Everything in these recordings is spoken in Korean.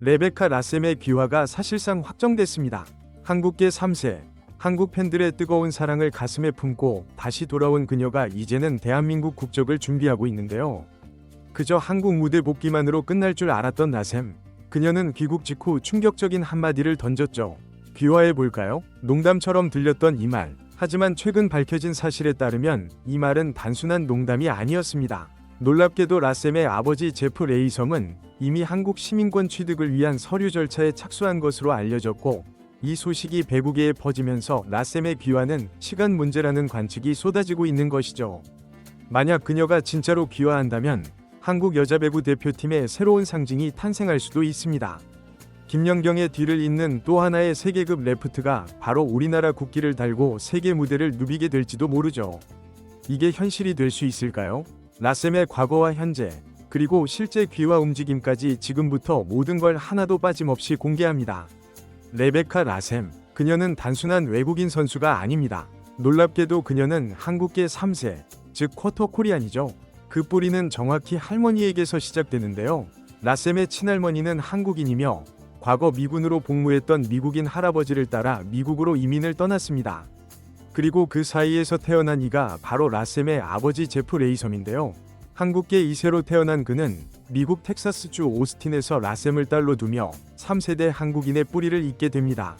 레베카 라셈의 귀화가 사실상 확정됐습니다. 한국계 3세, 한국 팬들의 뜨거운 사랑을 가슴에 품고 다시 돌아온 그녀가 이제는 대한민국 국적을 준비하고 있는데요. 그저 한국 무대 복귀만으로 끝날 줄 알았던 라셈. 그녀는 귀국 직후 충격적인 한마디를 던졌죠. 귀화해볼까요? 농담처럼 들렸던 이 말. 하지만 최근 밝혀진 사실에 따르면 이 말은 단순한 농담이 아니었습니다. 놀랍게도 라셈의 아버지 제프 레이섬은 이미 한국 시민권 취득을 위한 서류 절차에 착수한 것으로 알려졌고, 이 소식이 배국에 퍼지면서 라셈의 귀화는 시간 문제라는 관측이 쏟아지고 있는 것이죠. 만약 그녀가 진짜로 귀화한다면 한국 여자배구 대표팀의 새로운 상징이 탄생할 수도 있습니다. 김연경의 뒤를 잇는 또 하나의 세계급 레프트가 바로 우리나라 국기를 달고 세계 무대를 누비게 될지도 모르죠. 이게 현실이 될 수 있을까요? 라셈의 과거와 현재, 그리고 실제 귀화 움직임까지 지금부터 모든 걸 하나도 빠짐없이 공개합니다. 레베카 라셈, 그녀는 단순한 외국인 선수가 아닙니다. 놀랍게도 그녀는 한국계 3세, 즉 쿼터 코리안이죠. 그 뿌리는 정확히 할머니에게서 시작되는데요. 라셈의 친할머니는 한국인이며 과거 미군으로 복무했던 미국인 할아버지를 따라 미국으로 이민을 떠났습니다. 그리고 그 사이에서 태어난 이가 바로 라셈의 아버지 제프 레이섬인데요. 한국계 2세로 태어난 그는 미국 텍사스주 오스틴에서 라셈을 딸로 두며 3세대 한국인의 뿌리를 잇게 됩니다.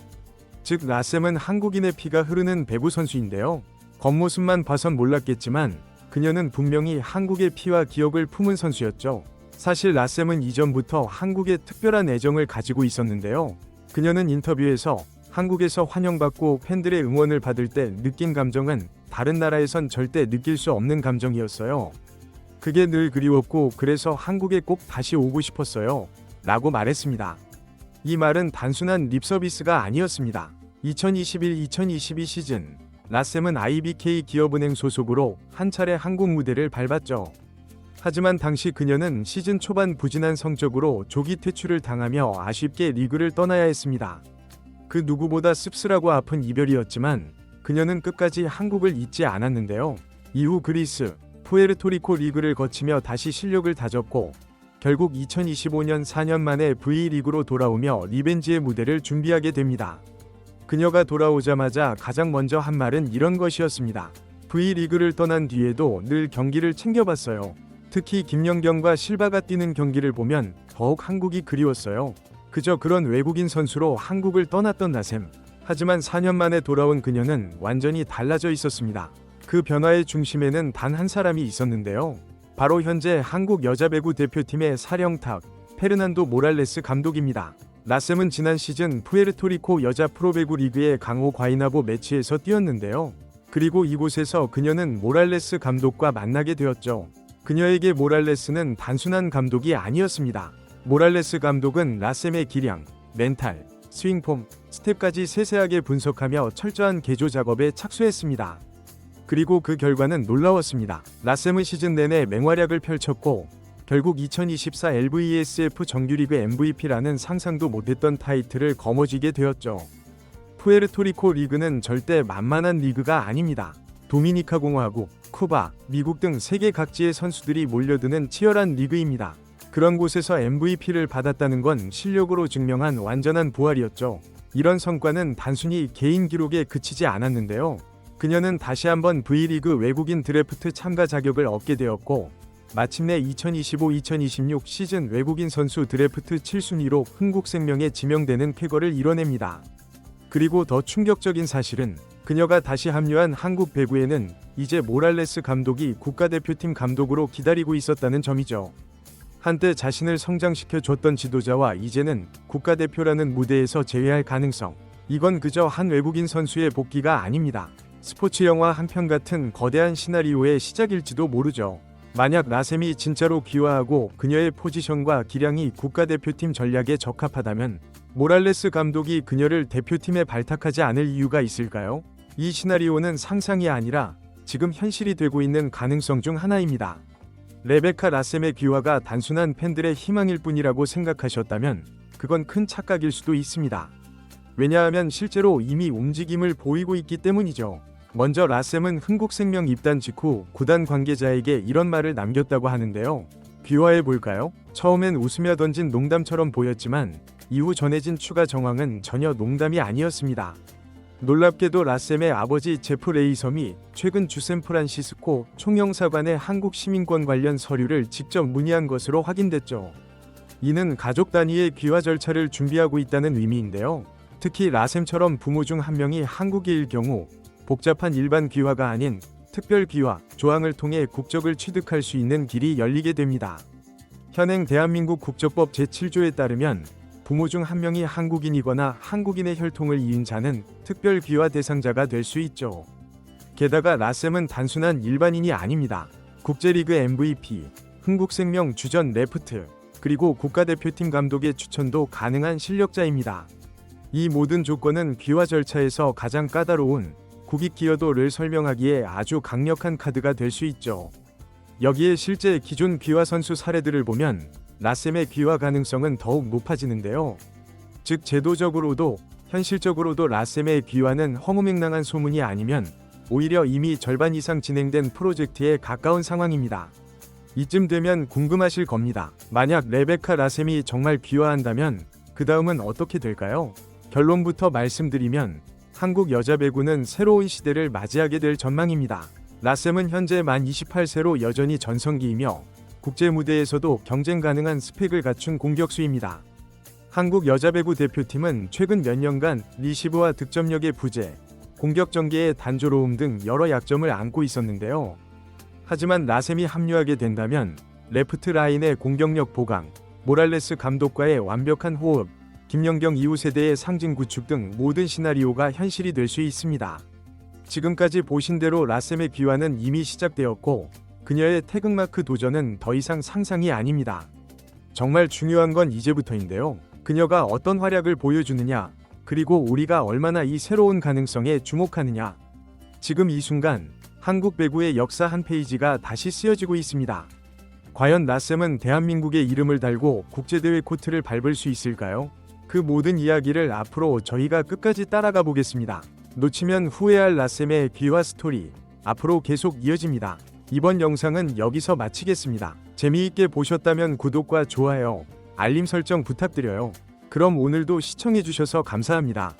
즉 라셈은 한국인의 피가 흐르는 배구 선수인데요. 겉모습만 봐선 몰랐겠지만 그녀는 분명히 한국의 피와 기억을 품은 선수였죠. 사실 라셈은 이전부터 한국에 특별한 애정을 가지고 있었는데요. 그녀는 인터뷰에서 한국에서 환영받고 팬들의 응원을 받을 때 느낀 감정은 다른 나라에선 절대 느낄 수 없는 감정이었어요. 그게 늘 그리웠고 그래서 한국에 꼭 다시 오고 싶었어요. 라고 말했습니다. 이 말은 단순한 립서비스가 아니었습니다. 2021-2022 시즌, 라셈은 IBK 기업은행 소속으로 한 차례 한국 무대를 밟았죠. 하지만 당시 그녀는 시즌 초반 부진한 성적으로 조기 퇴출을 당하며 아쉽게 리그를 떠나야 했습니다. 그 누구보다 씁쓸하고 아픈 이별이었지만 그녀는 끝까지 한국을 잊지 않았는데요. 이후 그리스, 푸에르토리코 리그를 거치며 다시 실력을 다졌고 결국 2025년 4년 만에 V리그로 돌아오며 리벤지의 무대를 준비하게 됩니다. 그녀가 돌아오자마자 가장 먼저 한 말은 이런 것이었습니다. V리그를 떠난 뒤에도 늘 경기를 챙겨봤어요. 특히 김연경과 실바가 뛰는 경기를 보면 더욱 한국이 그리웠어요. 그저 그런 외국인 선수로 한국을 떠났던 라셈. 하지만 4년 만에 돌아온 그녀는 완전히 달라져 있었습니다. 그 변화의 중심에는 단 한 사람이 있었는데요. 바로 현재 한국 여자배구 대표팀의 사령탑 페르난도 모랄레스 감독입니다. 라셈은 지난 시즌 푸에르토리코 여자 프로배구 리그의 강호 과이나보 매치에서 뛰었는데요. 그리고 이곳에서 그녀는 모랄레스 감독과 만나게 되었죠. 그녀에게 모랄레스는 단순한 감독이 아니었습니다. 모랄레스 감독은 라셈의 기량, 멘탈, 스윙폼, 스텝까지 세세하게 분석하며 철저한 개조 작업에 착수했습니다. 그리고 그 결과는 놀라웠습니다. 라셈은 시즌 내내 맹활약을 펼쳤고 결국 2024 LVESF 정규리그 MVP라는 상상도 못했던 타이틀을 거머쥐게 되었죠. 푸에르토리코 리그는 절대 만만한 리그가 아닙니다. 도미니카 공화국, 쿠바, 미국 등 세계 각지의 선수들이 몰려드는 치열한 리그입니다. 그런 곳에서 MVP를 받았다는 건 실력으로 증명한 완전한 부활이었죠. 이런 성과는 단순히 개인 기록에 그치지 않았는데요. 그녀는 다시 한번 V리그 외국인 드래프트 참가 자격을 얻게 되었고 마침내 2025-2026 시즌 외국인 선수 드래프트 7순위로 흥국생명에 지명되는 쾌거를 이뤄냅니다. 그리고 더 충격적인 사실은 그녀가 다시 합류한 한국 배구에는 이제 모랄레스 감독이 국가대표팀 감독으로 기다리고 있었다는 점이죠. 한때 자신을 성장시켜 줬던 지도자와 이제는 국가대표라는 무대에서 제외할 가능성. 이건 그저 한 외국인 선수의 복귀가 아닙니다. 스포츠 영화 한 편 같은 거대한 시나리오의 시작일지도 모르죠. 만약 라셈이 진짜로 귀화하고 그녀의 포지션과 기량이 국가대표팀 전략에 적합하다면 모랄레스 감독이 그녀를 대표팀에 발탁하지 않을 이유가 있을까요? 이 시나리오는 상상이 아니라 지금 현실이 되고 있는 가능성 중 하나입니다. 레베카 라셈의 귀화가 단순한 팬들의 희망일 뿐이라고 생각하셨다면 그건 큰 착각일 수도 있습니다. 왜냐하면 실제로 이미 움직임을 보이고 있기 때문이죠. 먼저 라셈은 흥국생명 입단 직후 구단 관계자에게 이런 말을 남겼다고 하는데요. 귀화해 볼까요? 처음엔 웃으며 던진 농담처럼 보였지만 이후 전해진 추가 정황은 전혀 농담이 아니었습니다. 놀랍게도 라셈의 아버지 제프 레이섬이 최근 주샌프란시스코 총영사관에 한국 시민권 관련 서류를 직접 문의한 것으로 확인됐죠. 이는 가족 단위의 귀화 절차를 준비하고 있다는 의미인데요. 특히 라셈처럼 부모 중 한 명이 한국인일 경우 복잡한 일반 귀화가 아닌 특별 귀화 조항을 통해 국적을 취득할 수 있는 길이 열리게 됩니다. 현행 대한민국 국적법 제7조에 따르면 부모 중 한 명이 한국인이거나 한국인의 혈통을 이은 자는 특별 귀화 대상자가 될 수 있죠. 게다가 라셈은 단순한 일반인이 아닙니다. 국제리그 MVP, 흥국생명 주전 레프트, 그리고 국가대표팀 감독의 추천도 가능한 실력자입니다. 이 모든 조건은 귀화 절차에서 가장 까다로운 국익 기여도를 설명하기에 아주 강력한 카드가 될 수 있죠. 여기에 실제 기존 귀화 선수 사례들을 보면 라셈의 귀화 가능성은 더욱 높아지는데요. 즉 제도적으로도 현실적으로도 라셈의 귀화는 허무맹랑한 소문이 아니면 오히려 이미 절반 이상 진행된 프로젝트에 가까운 상황입니다. 이쯤 되면 궁금하실 겁니다. 만약 레베카 라셈이 정말 귀화한다면 그 다음은 어떻게 될까요? 결론부터 말씀드리면 한국 여자 배구는 새로운 시대를 맞이하게 될 전망입니다. 라셈은 현재 만 28세로 여전히 전성기이며 국제 무대에서도 경쟁 가능한 스펙을 갖춘 공격수입니다. 한국 여자 배구 대표팀은 최근 몇 년간 리시브와 득점력의 부재, 공격 전개의 단조로움 등 여러 약점을 안고 있었는데요. 하지만 라셈이 합류하게 된다면 레프트 라인의 공격력 보강, 모랄레스 감독과의 완벽한 호흡, 김연경 이후 세대의 상징 구축 등 모든 시나리오가 현실이 될 수 있습니다. 지금까지 보신 대로 라셈의 귀화는 이미 시작되었고 그녀의 태극마크 도전은 더 이상 상상이 아닙니다. 정말 중요한 건 이제부터인데요. 그녀가 어떤 활약을 보여주느냐, 그리고 우리가 얼마나 이 새로운 가능성에 주목하느냐. 지금 이 순간 한국 배구의 역사 한 페이지가 다시 쓰여지고 있습니다. 과연 라셈은 대한민국의 이름을 달고 국제대회 코트를 밟을 수 있을까요? 그 모든 이야기를 앞으로 저희가 끝까지 따라가 보겠습니다. 놓치면 후회할 라셈의 귀화 스토리, 앞으로 계속 이어집니다. 이번 영상은 여기서 마치겠습니다. 재미있게 보셨다면 구독과 좋아요, 알림 설정 부탁드려요. 그럼 오늘도 시청해주셔서 감사합니다.